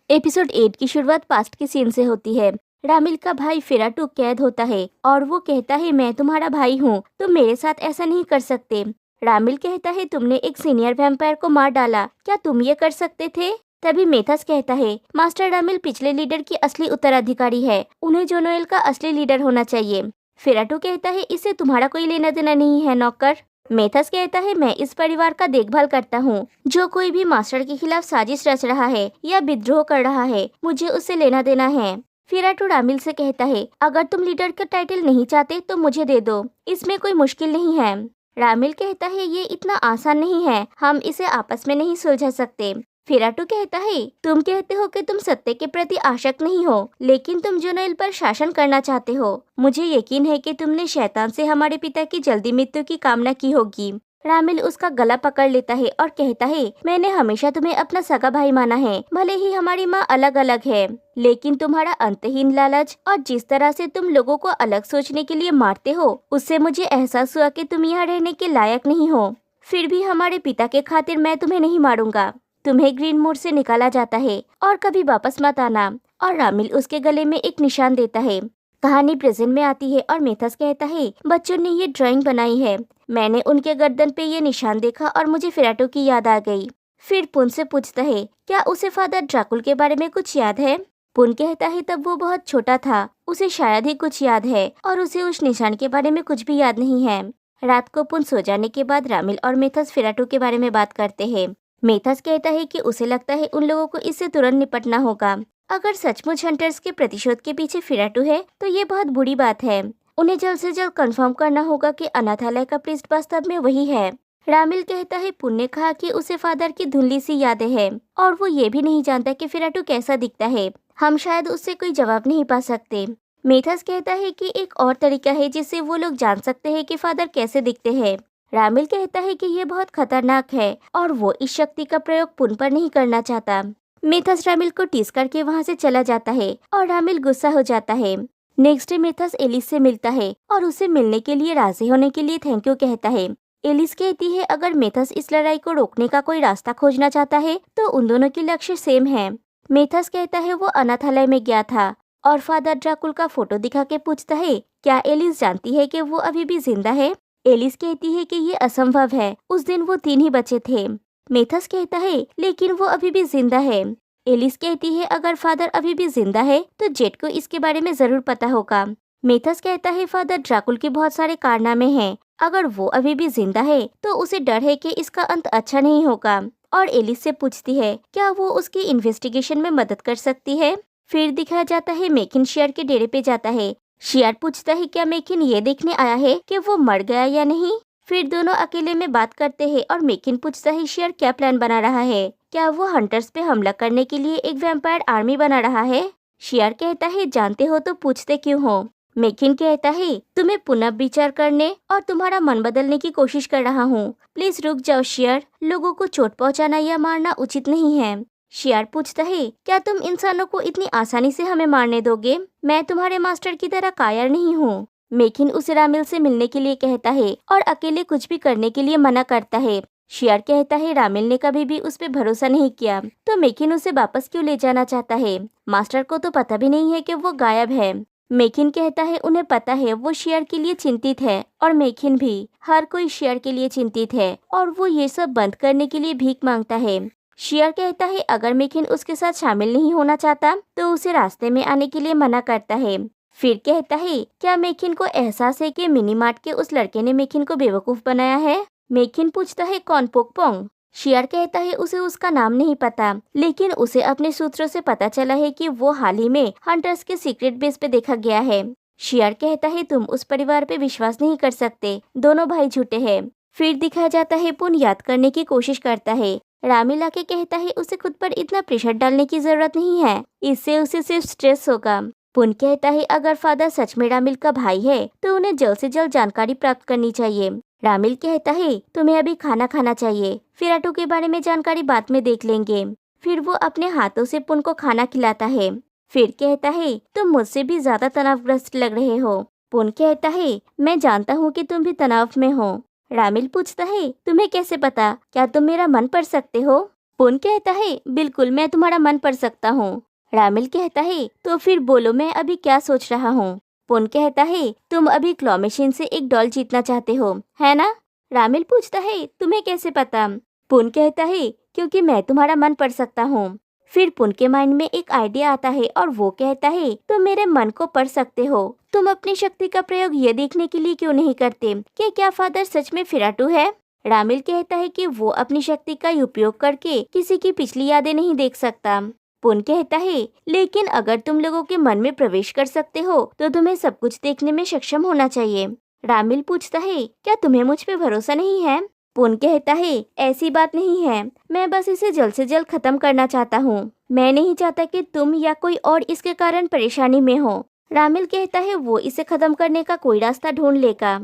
Episode 8 की शुरुआत past के सीन से होती है। रामिल का भाई फिराटू कैद होता है और वो कहता है मैं तुम्हारा भाई हूँ, तुम मेरे साथ ऐसा नहीं कर सकते। रामिल कहता है तुमने एक सीनियर वैम्पायर को मार डाला, क्या तुम ये कर सकते थे? तभी मेथस कहता है मास्टर रामिल पिछले लीडर की असली उत्तराधिकारी है, उन्हें जोनोएल का असली लीडर होना चाहिए। फिराटू कहता है इससे तुम्हारा कोई लेना देना नहीं है नौकर। मेथस कहता है मैं इस परिवार का देखभाल करता हूँ, जो कोई भी मास्टर के खिलाफ साजिश रच रहा है या विद्रोह कर रहा है मुझे उससे लेना देना है। फिराटू रामिल से कहता है अगर तुम लीडर का टाइटल नहीं चाहते तो मुझे दे दो, इसमें कोई मुश्किल नहीं है। रामिल कहता है ये इतना आसान नहीं है, हम इसे आपस में नहीं सुलझा सकते। फिराटू कहता है तुम कहते हो कि तुम सत्य के प्रति आसक्त नहीं हो, लेकिन तुम जोनोएल पर शासन करना चाहते हो। मुझे यकीन है कि तुमने शैतान से हमारे पिता की जल्दी मृत्यु की कामना की होगी। रामिल उसका गला पकड़ लेता है और कहता है मैंने हमेशा तुम्हें अपना सगा भाई माना है, भले ही हमारी माँ अलग अलग है, लेकिन तुम्हारा अंतहीन लालच और जिस तरह से तुम लोगों को अलग सोचने के लिए मारते हो, उससे मुझे एहसास हुआ कि तुम यहाँ रहने के लायक नहीं हो। फिर भी हमारे पिता के खातिर मैं तुम्हें नहीं मारूंगा। तुम्हें ग्रीन मोड से निकाला जाता है और कभी वापस मत आना। और रामिल उसके गले में एक निशान देता है। कहानी प्रेजेंट में आती है और मेथस कहता है बच्चों ने ये ड्राइंग बनाई है, मैंने उनके गर्दन पे ये निशान देखा और मुझे फिराटो की याद आ गई। फिर पुन से पूछता है क्या उसे फादर ड्रैकुल के बारे में कुछ याद है? पुन कहता है तब वो बहुत छोटा था, उसे शायद ही कुछ याद है और उसे उस निशान के बारे में कुछ भी याद नहीं है। रात को पुन सो जाने के बाद रामिल और मेथस फिराटो के बारे में बात करते हैं। मेथस कहता है कि उसे लगता है उन लोगों को इससे तुरंत निपटना होगा। अगर सचमुच हंटर्स के प्रतिशोध के पीछे फिराटू है तो ये बहुत बुरी बात है। उन्हें जल्द से जल्द कंफर्म करना होगा कि अनाथालय का प्रीस्ट वास्तव में वही है। रामिल कहता है पुन ने कहा कि उसे फादर की धुंधली सी यादें हैं और वो ये भी नहीं जानता कि फिराटू कैसा दिखता है। हम शायद उससे कोई जवाब नहीं पा सकते। मेथस कहता है कि एक और तरीका है जिससे वो लोग जान सकते हैं कि फादर कैसे दिखते हैं। रामिल कहता है कि ये बहुत खतरनाक है और वो इस शक्ति का प्रयोग पुन पर नहीं करना चाहता। मेथस रामिल को टीस करके वहाँ से चला जाता है और रामिल गुस्सा हो जाता है। नेक्स्ट डे मेथस एलिस से मिलता है और उसे मिलने के लिए राजी होने के लिए थैंक यू कहता है। एलिस कहती है अगर मेथस इस लड़ाई को रोकने का कोई रास्ता खोजना चाहता है तो उन दोनों की लक्ष्य सेम है। मेथस कहता है वो अनाथालय में गया था और फादर ड्रैकुल का फोटो दिखा के पूछता है क्या एलिस जानती है कि वो अभी भी जिंदा है? एलिस कहती है कि ये असंभव है, उस दिन वो 3 ही बचे थे। मेथस कहता है लेकिन वो अभी भी जिंदा है। एलिस कहती है अगर फादर अभी भी जिंदा है तो जेट को इसके बारे में जरूर पता होगा। मेथस कहता है फादर ड्रैकुल के बहुत सारे कारनामे हैं, अगर वो अभी भी जिंदा है तो उसे डर है कि इसका अंत अच्छा नहीं होगा। और एलिस से पूछती है क्या वो उसकी इन्वेस्टिगेशन में मदद कर सकती है। फिर दिखाया जाता है मेकिन शियर के डेरे पे जाता है। शियर पूछता है क्या मेकिन ये देखने आया है कि वो मर गया या नहीं। फिर दोनों अकेले में बात करते हैं और मेकिन पूछता है शियर क्या प्लान बना रहा है, क्या वो हंटर्स पे हमला करने के लिए एक वैम्पायर आर्मी बना रहा है। शियर कहता है जानते हो तो पूछते क्यों हो। मेकिन कहता है तुम्हें पुनः विचार करने और तुम्हारा मन बदलने की कोशिश कर रहा हूँ, प्लीज रुक जाओ शियर, लोगों को चोट पहुँचाना या मारना उचित नहीं है। शियर पूछता है क्या तुम इंसानों को इतनी आसानी से हमें मारने दोगे, मैं तुम्हारे मास्टर की तरह कायर नहीं हूँ। मेकिन उसे रामिल से मिलने के लिए कहता है और अकेले कुछ भी करने के लिए मना करता है। शियर कहता है रामिल ने कभी भी उस पे भरोसा नहीं किया, तो मेकिन उसे वापस क्यों ले जाना चाहता है, मास्टर को तो पता भी नहीं है कि वो गायब है। मेकिन कहता है उन्हें पता है वो शियर के लिए चिंतित है और मेकिन भी, हर कोई शियर के लिए चिंतित है और वो ये सब बंद करने के लिए भीख मांगता है। शियर कहता है अगर मेकिन उसके साथ शामिल नहीं होना चाहता तो उसे रास्ते में आने के लिए मना करता है। फिर कहता है क्या मेकिन को एहसास है कि मिनी मार्ट के उस लड़के ने मेकिन को बेवकूफ बनाया है। मेकिन पूछता है कौन पोकपोंग। शियर कहता है उसे उसका नाम नहीं पता, लेकिन उसे अपने सूत्रों से पता चला है कि वो हाल ही में हंटर्स के सीक्रेट बेस पे देखा गया है। शियर कहता है तुम उस परिवार पे विश्वास नहीं कर सकते, दोनों भाई झूठे हैं। फिर दिखाया जाता है पुन याद करने की कोशिश करता है। रामिल आके कहता है उसे खुद पर इतना प्रेशर डालने की जरूरत नहीं है, इससे उसे सिर्फ स्ट्रेस होगा। पुन कहता है अगर फादर सच में रामिल का भाई है तो उन्हें जल्द से जल्द जानकारी प्राप्त करनी चाहिए। रामिल कहता है तुम्हें अभी खाना खाना चाहिए, फिराटू के बारे में जानकारी बाद में देख लेंगे। फिर वो अपने हाथों से पुन को खाना खिलाता है। फिर कहता है तुम मुझसे भी ज्यादा तनावग्रस्त लग रहे हो। पुन कहता है मैं जानता हूँ कि तुम भी तनाव में हो। रामिल पूछता है तुम्हें कैसे पता, क्या तुम मेरा मन पढ़ सकते हो। पुन कहता है बिल्कुल मैं तुम्हारा मन पढ़ सकता हूँ। रामिल कहता है तो फिर बोलो मैं अभी क्या सोच रहा हूँ। पुन कहता है तुम अभी क्लॉ मशीन से एक डॉल जीतना चाहते हो, है ना? रामिल पूछता है तुम्हें कैसे पता? पुन कहता है क्योंकि मैं तुम्हारा मन पढ़ सकता हूँ। फिर पुन के माइंड में एक आइडिया आता है और वो कहता है तुम मेरे मन को पढ़ सकते हो, तुम अपनी शक्ति का प्रयोग ये देखने के लिए क्यों नहीं करते कि क्या फादर सच में फिराटू है? रामिल कहता है कि वो अपनी शक्ति का उपयोग करके किसी की पिछली यादें नहीं देख सकता। पुन कहता है लेकिन अगर तुम लोगों के मन में प्रवेश कर सकते हो तो तुम्हें सब कुछ देखने में सक्षम होना चाहिए। रामिल पूछता है क्या तुम्हें मुझ पे भरोसा नहीं है? पुन कहता है ऐसी बात नहीं है, मैं बस इसे जल्द से जल्द खत्म करना चाहता हूँ। मैं नहीं चाहता कि तुम या कोई और इसके कारण परेशानी में हो। रामिल कहता है वो इसे खत्म करने का कोई रास्ता ढूंढ लेगा।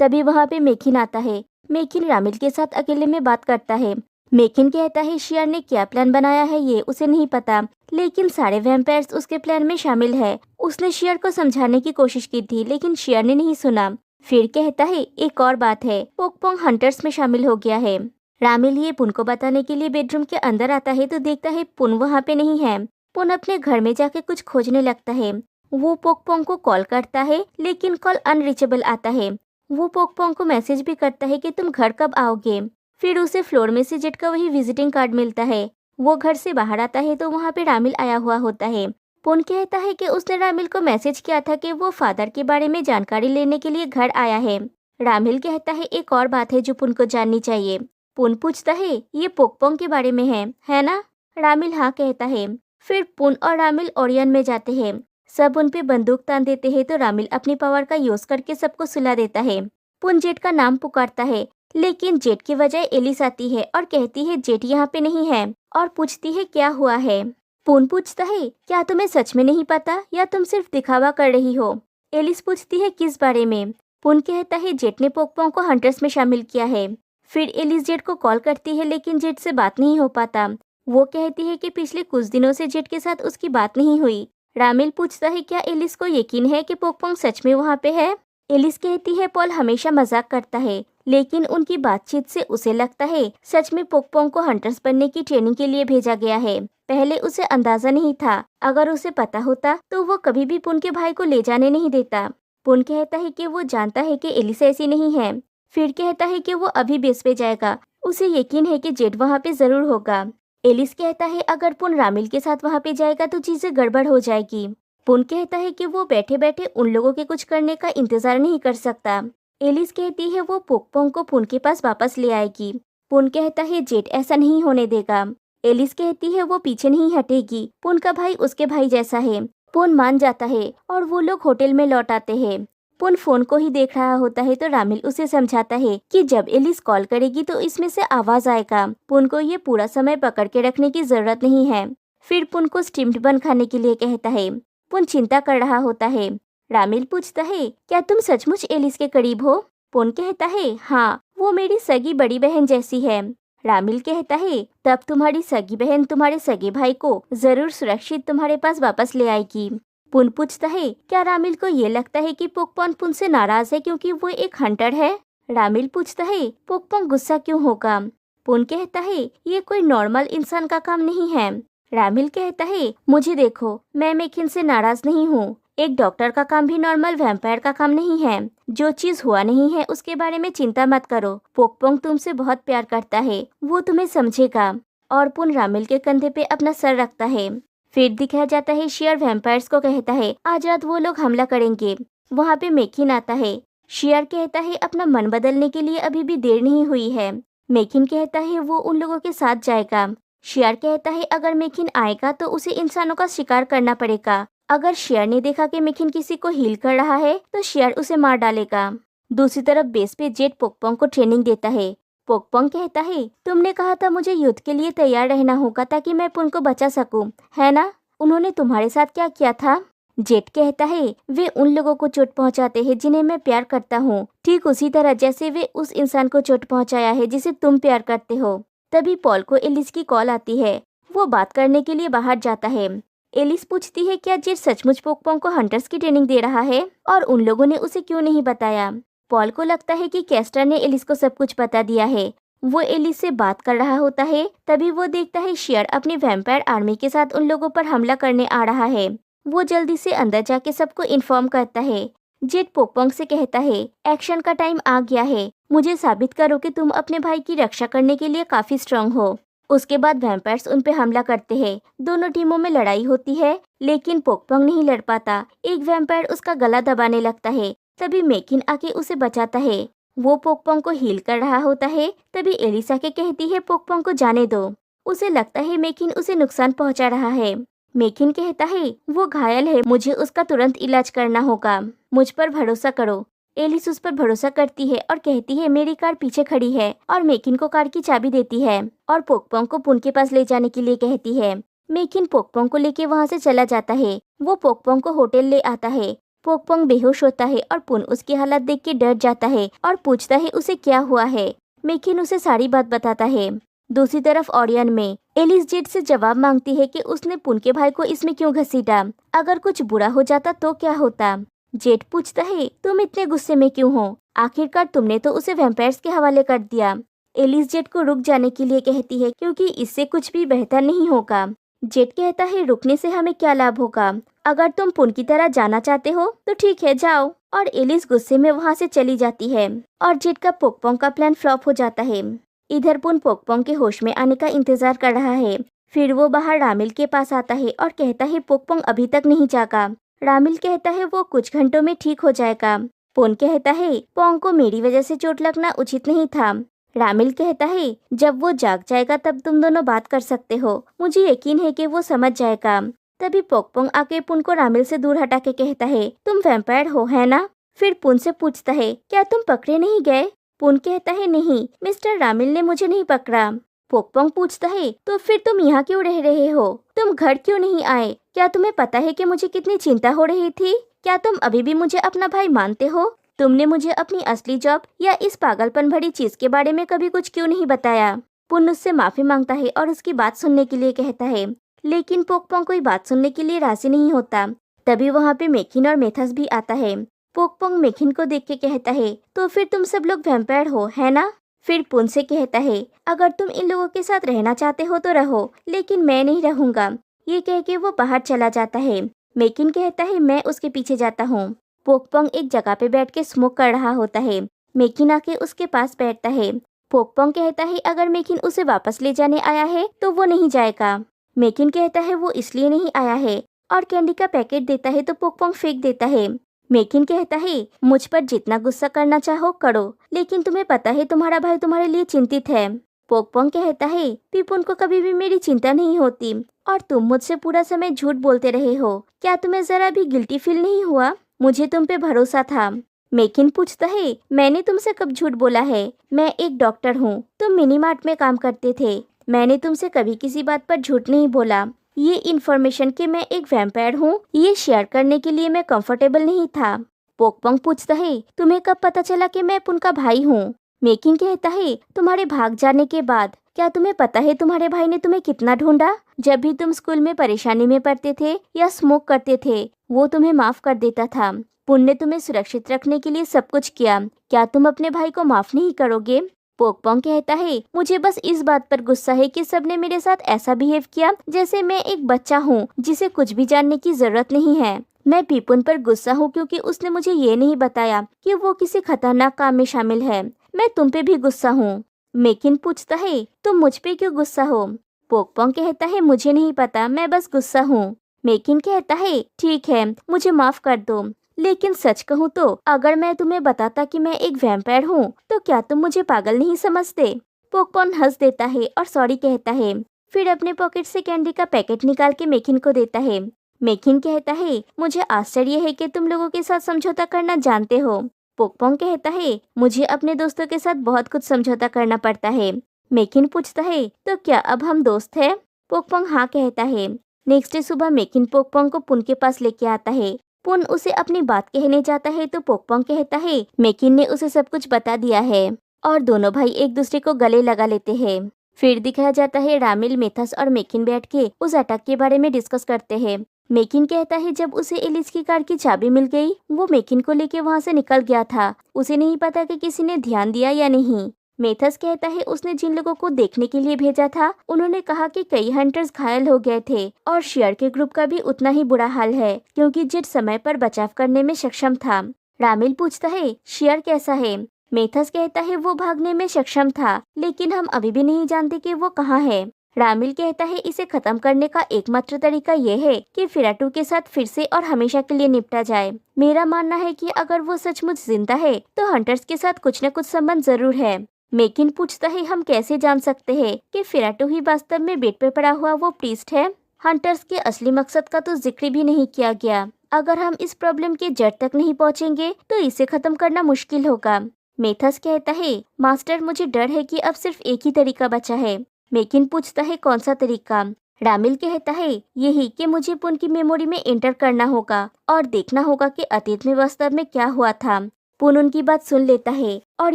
तभी वहाँ पे मेकिन आता है। मेकिन रामिल के साथ अकेले में बात करता है। मेकिन कहता है शियर ने क्या प्लान बनाया है ये उसे नहीं पता, लेकिन सारे वैम्पायर्स उसके प्लान में शामिल है। उसने शियर को समझाने की कोशिश की थी लेकिन शियर ने नहीं सुना। फिर कहता है एक और बात है, पोकपोंग हंटर्स में शामिल हो गया है। रामिल ये पुन को बताने के लिए बेडरूम के अंदर आता है तो देखता है पुन वहाँ पे नहीं है। पुन अपने घर में जाके कुछ खोजने लगता है। वो पोकपोंग को कॉल करता है लेकिन कॉल अनरीचेबल आता है। वो पोकपोंग को मैसेज भी करता है कि तुम घर कब आओगे। फिर उसे फ्लोर में से जेट का वही विजिटिंग कार्ड मिलता है। वो घर से बाहर आता है तो वहाँ पे रामिल आया हुआ होता है। पुन कहता है कि उसने रामिल को मैसेज किया था कि वो फादर के बारे में जानकारी लेने के लिए घर आया है। रामिल कहता है एक और बात है जो पुन को जाननी चाहिए। पुन पूछता है ये पोकपोंग के बारे में है ना? रामिल हाँ कहता है। फिर पुन और रामिल ओरियन में जाते हैं। सब उन पे बंदूक तान देते हैं तो रामिल अपनी पावर का यूज करके सबको सुला देता है। पुन जेट का नाम पुकारता है लेकिन जेट की बजाय एलिस आती है और कहती है जेट यहाँ पे नहीं है और पूछती है क्या हुआ है। पुन पूछता है क्या तुम्हें सच में नहीं पता या तुम सिर्फ दिखावा कर रही हो? एलिस पूछती है किस बारे में? पुन कहता है जेट ने पोकपोंग को हंटर्स में शामिल किया है। फिर एलिस जेट को कॉल करती है लेकिन जेट से बात नहीं हो पाता। वो कहती है कि पिछले कुछ दिनों से जेट के साथ उसकी बात नहीं हुई। रामिल पूछता है क्या एलिस को यकीन है कि पोकपोंग सच में वहाँ पे है? एलिस कहती है पॉल हमेशा मजाक करता है, लेकिन उनकी बातचीत से उसे लगता है सच में पोकपोंग को हंटर्स बनने की ट्रेनिंग के लिए भेजा गया है। पहले उसे अंदाजा नहीं था, अगर उसे पता होता तो वो कभी भी पुन के भाई को ले जाने नहीं देता। पुन कहता है कि वो जानता है कि एलिस ऐसी नहीं है। फिर कहता है कि वो अभी बेस पे जाएगा, उसे यकीन है कि जेट वहाँ पे जरूर होगा। एलिस कहता है अगर पुन रामिल के साथ वहाँ पे जाएगा तो चीजें गड़बड़ हो जाएगी। पुन कहता है कि वो बैठे बैठे उन लोगों के कुछ करने का इंतजार नहीं कर सकता। एलिस कहती है वो पोकपोंग को पुन के पास वापस ले आएगी। पुन कहता है जेट ऐसा नहीं होने देगा। एलिस कहती है वो पीछे नहीं हटेगी, पुन का भाई उसके भाई जैसा है। पुन मान जाता है और वो लोग होटल में लौट आते हैं। पुन फोन को ही देख रहा होता है तो रामिल उसे समझाता है कि जब एलिस कॉल करेगी तो इसमें से आवाज आएगा। पुन को ये पूरा समय पकड़ के रखने की जरूरत नहीं है। फिर पुन को स्टीम्ड बन खाने के लिए कहता है। पुन चिंता कर रहा होता है। रामिल पूछता है क्या तुम सचमुच एलिस के करीब हो? पुन कहता है हाँ, वो मेरी सगी बड़ी बहन जैसी है। रामिल कहता है तब तुम्हारी सगी बहन तुम्हारे सगे भाई को जरूर सुरक्षित तुम्हारे पास वापस ले आएगी। पुन पूछता है क्या रामिल को ये लगता है कि पोकपोंग पुन से नाराज है क्योंकि वो एक हंटर है? रामिल पूछता है पोकपोंग गुस्सा क्यों होगा? पुन कहता है ये कोई नॉर्मल इंसान का काम नहीं है। रामिल कहता है मुझे देखो, मैं मेकिन से नाराज नहीं हूँ। एक डॉक्टर का काम भी नॉर्मल वैम्पायर का काम नहीं है। जो चीज हुआ नहीं है उसके बारे में चिंता मत करो। पोकपोंग तुमसे बहुत प्यार करता है, वो तुम्हें समझेगा। और पुन रामिल के कंधे पे अपना सर रखता है। फिर दिखाया जाता है शियर वैम्पायर्स को कहता है आज रात वो लोग हमला करेंगे। वहाँ पे मेकिन आता है। शियर कहता है अपना मन बदलने के लिए अभी भी देर नहीं हुई है। मेकिन कहता है वो उन लोगों के साथ जाएगा। शियर कहता है अगर मेकिन आएगा तो उसे इंसानों का शिकार करना पड़ेगा। अगर शियर ने देखा कि मेकिन किसी को हील कर रहा है तो शियर उसे मार डालेगा। दूसरी तरफ बेस पे जेट पोकपोंग को ट्रेनिंग देता है। पोकपोंग कहता है तुमने कहा था मुझे युद्ध के लिए तैयार रहना होगा ताकि मैं पुन को बचा सकूं, है ना? उन्होंने तुम्हारे साथ क्या किया था? जेट कहता है वे उन लोगों को चोट पहुंचाते हैं जिन्हें मैं प्यार करता हूँ, ठीक उसी तरह जैसे वे उस इंसान को चोट पहुंचाया है जिसे तुम प्यार करते हो। तभी पॉल को एलिस की कॉल आती है। वो बात करने के लिए बाहर जाता है। एलिस पूछती है क्या जेट सचमुच पोकपोंग को हंटर्स की ट्रेनिंग दे रहा है और उन लोगों ने उसे क्यों नहीं बताया? पॉल को लगता है कि कैस्टर ने एलिस को सब कुछ बता दिया है। वो एलिस से बात कर रहा होता है। तभी वो देखता है शियर अपनी वैम्पायर आर्मी के साथ उन लोगों पर हमला करने आ रहा है। वो जल्दी से अंदर जाके सबको इन्फॉर्म करता है। जेट पोकपोंग से कहता है एक्शन का टाइम आ गया है, मुझे साबित करो कि तुम अपने भाई की रक्षा करने के लिए काफी स्ट्रांग हो। उसके बाद वैम्पायर्स उन पे हमला करते हैं। दोनों टीमों में लड़ाई होती है, लेकिन पोकपोंग नहीं लड़ पाता। एक वैम्पायर उसका गला दबाने लगता है। तभी मेकिन आके उसे बचाता है। वो पोकपोंग को हील कर रहा होता है। तभी एलिसा के कहती है पोकपोंग को जाने दो। उसे लगता है मेकिन उसे नुकसान पहुंचा रहा है। मेकिन कहता है वो घायल है, मुझे उसका तुरंत इलाज करना होगा, मुझ पर भरोसा करो। एलिस उस पर भरोसा करती है और कहती है मेरी कार पीछे खड़ी है, और मेकिन को कार की चाबी देती है और पोकपोंग को पुन के पास ले जाने के लिए कहती है। मेकिन पोकपोंग को लेके वहाँ से चला जाता है। वो पोकपोंग को होटल ले आता है। पोकपोंग बेहोश होता है और पुन उसकी हालत देख के डर जाता है और पूछता है उसे क्या हुआ है। मेकिन उसे सारी बात बताता है। दूसरी तरफ ऑरियन में एलिस जेट से जवाब मांगती है कि उसने पुन के भाई को इसमें क्यों घसीटा, अगर कुछ बुरा हो जाता तो क्या होता। जेट पूछता है तुम इतने गुस्से में क्यों हो, आखिरकार तुमने तो उसे वैम्पायर्स के हवाले कर दिया। एलिस जेट को रुक जाने के लिए कहती है क्योंकि इससे कुछ भी बेहतर नहीं होगा। जेट कहता है रुकने से हमें क्या लाभ होगा, अगर तुम पुन की तरह जाना चाहते हो तो ठीक है जाओ। और एलिस गुस्से में वहाँ से चली जाती है और जेट का पोकपोंग का प्लान फ्लॉप हो जाता है। इधर पुन पोकपोंग के होश में आने का इंतजार कर रहा है। फिर वो बाहर रामिल के पास आता है और कहता है पोकपोंग अभी तक नहीं जागा। रामिल कहता है वो कुछ घंटों में ठीक हो जाएगा। पुन कहता है पोंग को मेरी वजह से चोट लगना उचित नहीं था। रामिल कहता है जब वो जाग जाएगा तब तुम दोनों बात कर सकते हो, मुझे यकीन है कि वो समझ जाएगा। तभी पोकपोंग आके पुन को रामिल से दूर हटा के कहता है तुम वैम्पायर हो है ना। फिर पुन से पूछता है क्या तुम पकड़े नहीं गए। पुन कहता है नहीं, मिस्टर रामिल ने मुझे नहीं पकड़ा। पोकपोंग पूछता है तो फिर तुम यहाँ क्यों रह रहे हो, तुम घर क्यों नहीं आए, क्या तुम्हें पता है कि मुझे कितनी चिंता हो रही थी, क्या तुम अभी भी मुझे अपना भाई मानते हो, तुमने मुझे अपनी असली जॉब या इस पागलपन भरी चीज के बारे में कभी कुछ क्यों नहीं बताया। पुन उससे माफी मांगता है और उसकी बात सुनने के लिए कहता है, लेकिन पोकपोंग कोई बात सुनने के लिए राजी नहीं होता। तभी वहाँ पे मेकिन और मेथस भी आता है। पोकपोंग मेकिन को देख के कहता है तो फिर तुम सब लोग वैम्पायर हो है ना। फिर पुन से कहता है अगर तुम इन लोगों के साथ रहना चाहते हो तो रहो, लेकिन मैं नहीं रहूंगा। ये कह के वो बाहर चला जाता है। मेकिन कहता है मैं उसके पीछे जाता हूँ। पोकपोंग एक जगह पे बैठ के स्मोक कर रहा होता है। मेकिन आके उसके पास बैठता है। पोकपोंग कहता है अगर मेकिन उसे वापस ले जाने आया है तो वो नहीं जाएगा। मेकिन कहता है वो इसलिए नहीं आया है और कैंडी का पैकेट देता है तो पोकपोंग फेंक देता है। मेकिन कहता है मुझ पर जितना गुस्सा करना चाहो करो, लेकिन तुम्हें पता है तुम्हारा भाई तुम्हारे लिए चिंतित है। पोकपोंग कहता है पिपुन को कभी भी मेरी चिंता नहीं होती और तुम मुझसे पूरा समय झूठ बोलते रहे हो, क्या तुम्हें जरा भी गिल्टी फील नहीं हुआ, मुझे तुम पे भरोसा था। मेकिन पूछता है मैंने तुमसे कब झूठ बोला है, मैं एक डॉक्टर हूँ, तुम मिनी मार्ट में काम करते थे, मैंने तुमसे कभी किसी बात पर झूठ नहीं बोला। ये इन्फॉर्मेशन कि मैं एक वैम्पायर हूँ ये शेयर करने के लिए मैं कंफर्टेबल नहीं था। पोकपोंग पूछता है तुम्हें कब पता चला कि मैं पुन का भाई हूँ। मेकिन कहता है तुम्हारे भाग जाने के बाद। क्या तुम्हें पता है तुम्हारे भाई ने तुम्हें कितना ढूंढा, जब भी तुम स्कूल में परेशानी में पड़ते थे या स्मोक करते थे वो तुम्हें माफ कर देता था। पुन ने तुम्हें सुरक्षित रखने के लिए सब कुछ किया, क्या तुम अपने भाई को माफ नहीं करोगे। पोकपोंग कहता है मुझे बस इस बात पर गुस्सा है कि सबने मेरे साथ ऐसा बिहेव किया जैसे मैं एक बच्चा हूँ जिसे कुछ भी जानने की जरूरत नहीं है। मैं पीपुन पर गुस्सा हूँ क्योंकि उसने मुझे ये नहीं बताया कि वो किसी खतरनाक काम में शामिल है। मैं तुम पे भी गुस्सा हूँ। मेकिन पूछता है तुम मुझ पे क्यों गुस्सा हो। पोकपोंग कहता है मुझे नहीं पता, मैं बस गुस्सा हूँ। मेकिन कहता है ठीक है मुझे माफ कर दो, लेकिन सच कहूँ तो अगर मैं तुम्हें बताता कि मैं एक वैम्पायर हूँ तो क्या तुम मुझे पागल नहीं समझते। पोकपोंग हंस देता है और सॉरी कहता है, फिर अपने पॉकेट से कैंडी का पैकेट निकाल के मेकिन को देता है। मेकिन कहता है मुझे आश्चर्य है कि तुम लोगों के साथ समझौता करना जानते हो। पोकपोंग कहता है मुझे अपने दोस्तों के साथ बहुत कुछ समझौता करना पड़ता है। मेकिन पूछता है तो क्या अब हम दोस्त हैं। पोकपोंग हाँ कहता है। नेक्स्ट डे सुबह मेकिन पोकपोंग को पुन के पास लेके आता है। पुन उसे अपनी बात कहने जाता है तो पोकपोंग कहता है मेकिन ने उसे सब कुछ बता दिया है और दोनों भाई एक दूसरे को गले लगा लेते हैं। फिर दिखाया जाता है रामिल, मेथस और मेकिन बैठ के उस अटैक के बारे में डिस्कस करते हैं। मेकिन कहता है जब उसे एलिस की कार की चाबी मिल गई वो मेकिन को लेके वहाँ से निकल गया था, उसे नहीं पता कि किसी ने ध्यान दिया या नहीं। मेथस कहता है उसने जिन लोगों को देखने के लिए भेजा था उन्होंने कहा कि कई हंटर्स घायल हो गए थे और शेयर के ग्रुप का भी उतना ही बुरा हाल है क्योंकि जिट समय पर बचाव करने में सक्षम था। रामिल पूछता है शेयर कैसा है। मेथस कहता है वो भागने में सक्षम था लेकिन हम अभी भी नहीं जानते कि वो कहाँ है। रामिल कहता है इसे खत्म करने का एकमात्र तरीका ये है कि फिराटू के साथ फिर से और हमेशा के लिए निपटा जाए। मेरा मानना है कि अगर वो सचमुच जिंदा है तो हंटर्स के साथ कुछ न कुछ संबंध जरूर है। मेकिन पूछता है हम कैसे जान सकते हैं कि फिराटू ही वास्तव में बेड पर पड़ा हुआ वो प्रीस्ट है। हंटर्स के असली मकसद का तो जिक्र भी नहीं किया गया। अगर हम इस प्रॉब्लम के जड़ तक नहीं पहुँचेंगे तो इसे खत्म करना मुश्किल होगा। मेथस कहता है मास्टर मुझे डर है कि अब सिर्फ एक ही तरीका बचा है। मेकिन पूछता है कौन सा तरीका। रामिल कहता है यही कि मुझे पुन की मेमोरी में एंटर करना होगा और देखना होगा कि अतीत में वास्तव में क्या हुआ था। पुन उनकी बात सुन लेता है और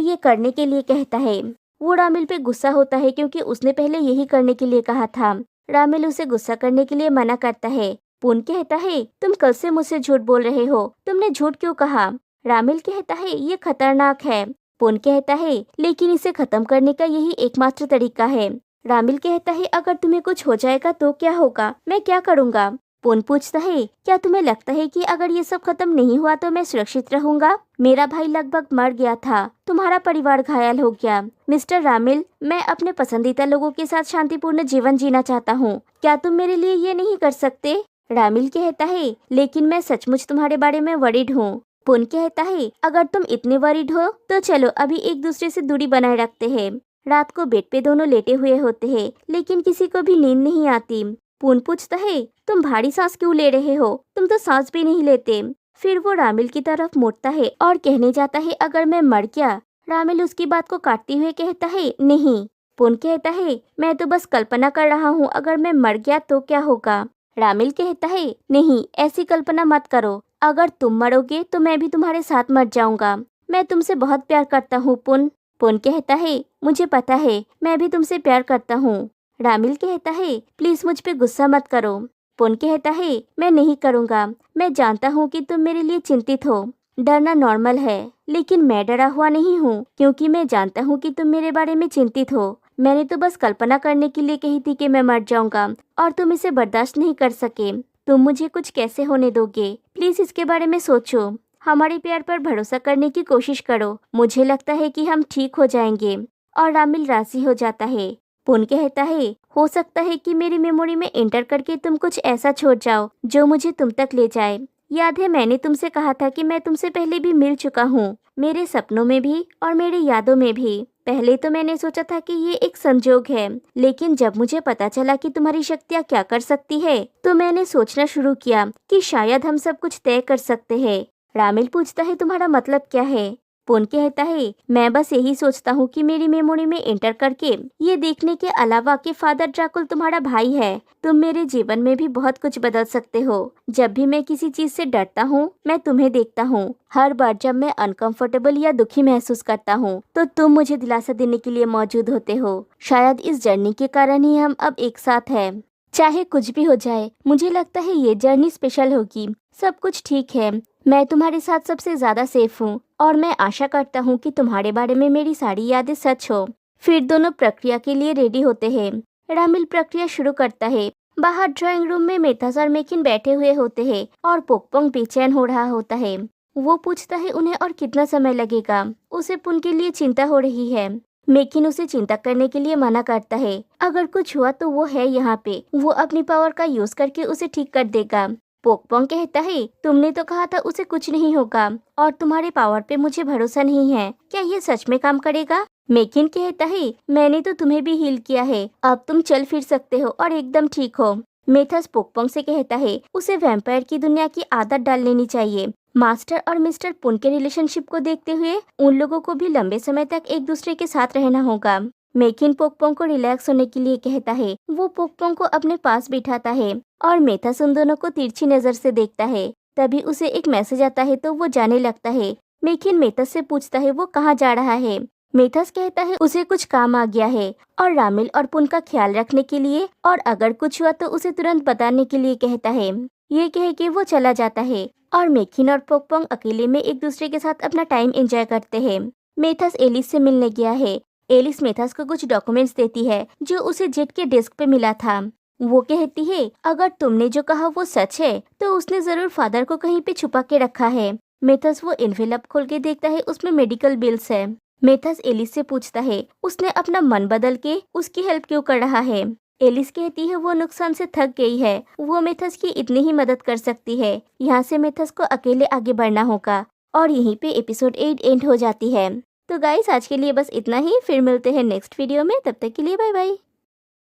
ये करने के लिए कहता है। वो रामिल पे गुस्सा होता है क्योंकि उसने पहले यही करने के लिए कहा था। रामिल उसे गुस्सा करने के लिए मना करता है। पुन कहता है तुम कल से मुझसे झूठ बोल रहे हो, तुमने झूठ क्यों कहा। रामिल कहता है ये खतरनाक है। पुन कहता है लेकिन इसे खत्म करने का यही एकमात्र तरीका है। रामिल कहता है अगर तुम्हें कुछ हो जाएगा तो क्या होगा, मैं क्या करूँगा। पुन पूछता है क्या तुम्हें लगता है कि अगर ये सब खत्म नहीं हुआ तो मैं सुरक्षित रहूंगा। मेरा भाई लगभग मर गया था, तुम्हारा परिवार घायल हो गया। मिस्टर रामिल, मैं अपने पसंदीदा लोगों के साथ शांतिपूर्ण जीवन जीना चाहता हूँ, क्या तुम मेरे लिए ये नहीं कर सकते। रामिल कहता है लेकिन मैं सचमुच तुम्हारे बारे में वरीड हूँ। पुन कहता है अगर तुम इतने वरीड हो तो चलो अभी एक दूसरे से दूरी बनाए रखते हैं। रात को बेड पे दोनों लेटे हुए होते हैं लेकिन किसी को भी नींद नहीं आती। पुन पूछता है तुम भारी सांस क्यों ले रहे हो, तुम तो सांस भी नहीं लेते। फिर वो रामिल की तरफ मुड़ता है और कहने जाता है अगर मैं मर गया। रामिल उसकी बात को काटते हुए कहता है नहीं। पुन कहता है मैं तो बस कल्पना कर रहा हूँ, अगर मैं मर गया तो क्या होगा। रामिल कहता है नहीं, ऐसी कल्पना मत करो, अगर तुम मरोगे तो मैं भी तुम्हारे साथ मर जाऊंगा। मैं तुमसे बहुत प्यार करता हूँ पुन। पुन कहता है मुझे पता है, मैं भी तुमसे प्यार करता हूँ। रामिल कहता है प्लीज मुझ पे गुस्सा मत करो। पुन कहता है मैं नहीं करूँगा, मैं जानता हूँ कि तुम मेरे लिए चिंतित हो। डरना नॉर्मल है लेकिन मैं डरा हुआ नहीं हूँ क्योंकि मैं जानता हूँ कि तुम मेरे बारे में चिंतित हो। मैंने तो बस कल्पना करने के लिए कही थी कि मैं मर जाऊंगा और तुम इसे बर्दाश्त नहीं कर सके। तुम मुझे कुछ कैसे होने दोगे, प्लीज इसके बारे में सोचो। हमारे प्यार पर भरोसा करने की कोशिश करो, मुझे लगता है कि हम ठीक हो जाएंगे। और रामिल राजी हो जाता है। पुन कहता है हो सकता है कि मेरी मेमोरी में एंटर करके तुम कुछ ऐसा छोड़ जाओ जो मुझे तुम तक ले जाए। याद है मैंने तुमसे कहा था कि मैं तुमसे पहले भी मिल चुका हूँ, मेरे सपनों में भी और मेरी यादों में भी। पहले तो मैंने सोचा था कि ये एक संजोग है, लेकिन जब मुझे पता चला कि तुम्हारी शक्तियाँ क्या कर सकती है तो मैंने सोचना शुरू किया कि शायद हम सब कुछ तय कर सकते हैं। रामिल पूछता है तुम्हारा मतलब क्या है। पुन कहता है मैं बस यही सोचता हूँ कि मेरी मेमोरी में एंटर करके ये देखने के अलावा कि फादर ड्रैकुला तुम्हारा भाई है, तुम मेरे जीवन में भी बहुत कुछ बदल सकते हो। जब भी मैं किसी चीज से डरता हूँ मैं तुम्हें देखता हूँ। हर बार जब मैं अनकंफर्टेबल या दुखी महसूस करता हूँ तो तुम मुझे दिलासा देने के लिए मौजूद होते हो। शायद इस जर्नी के कारण ही हम अब एक साथ हैं। चाहे कुछ भी हो जाए, मुझे लगता है ये जर्नी स्पेशल होगी। सब कुछ ठीक है, मैं तुम्हारे साथ सबसे ज्यादा सेफ हूँ और मैं आशा करता हूँ कि तुम्हारे बारे में मेरी सारी यादें सच हो। फिर दोनों प्रक्रिया के लिए रेडी होते हैं। रामिल प्रक्रिया शुरू करता है। बाहर ड्राइंग रूम में मेथस और मेकिन बैठे हुए होते हैं और पोकपोंग बेचैन हो रहा होता है। वो पूछता है उन्हें और कितना समय लगेगा। उसे पुन के लिए चिंता हो रही है। मेकिन उसे चिंता करने के लिए मना करता है। अगर कुछ हुआ तो वो है यहाँ पे, वो अपनी पावर का यूज करके उसे ठीक कर देगा। पोकपोंग कहता है तुमने तो कहा था उसे कुछ नहीं होगा और तुम्हारे पावर पे मुझे भरोसा नहीं है, क्या ये सच में काम करेगा। मेकिन कहता है मैंने तो तुम्हें भी हील किया है, अब तुम चल फिर सकते हो और एकदम ठीक हो। मेथस पोकपोंग से कहता है उसे वैम्पायर की दुनिया की आदत डाल लेनी चाहिए। मास्टर और मिस्टर पुन के रिलेशनशिप को देखते हुए उन लोगों को भी लंबे समय तक एक दूसरे के साथ रहना होगा। मेकिन पोकपोंग को रिलैक्स होने के लिए कहता है। वो पोकपोंग को अपने पास बिठाता है और मेथस उन दोनों को तिरछी नजर से देखता है। तभी उसे एक मैसेज आता है तो वो जाने लगता है। मेकिन मेथस से पूछता है वो कहाँ जा रहा है। मेथस कहता है उसे कुछ काम आ गया है और रामिल और पुन का ख्याल रखने के लिए, और अगर कुछ हुआ तो उसे तुरंत बताने के लिए कहता है। ये कह के वो चला जाता है और मेकिन और पोकपोंग अकेले में एक दूसरे के साथ अपना टाइम एंजॉय करते हैं। मेथस एलिस से मिलने गया है। एलिस मेथस को कुछ डॉक्यूमेंट्स देती है जो उसे जेट के डेस्क पे मिला था। वो कहती है अगर तुमने जो कहा वो सच है तो उसने जरूर फादर को कहीं पे छुपा के रखा है। मेथस वो एनवेलप खोल के देखता है, उसमें मेडिकल बिल्स है। मेथस एलिस से पूछता है उसने अपना मन बदल के उसकी हेल्प क्यों कर रहा है। एलिस कहती है वो नुकसान से थक गई है, वो मेथस की इतनी ही मदद कर सकती है। यहाँ से मेथस को अकेले आगे बढ़ना होगा और यहीं पे एपिसोड 8 एंड हो जाती है। तो गाइस आज के लिए बस इतना ही, फिर मिलते हैं नेक्स्ट वीडियो में, तब तक के लिए बाय बाय।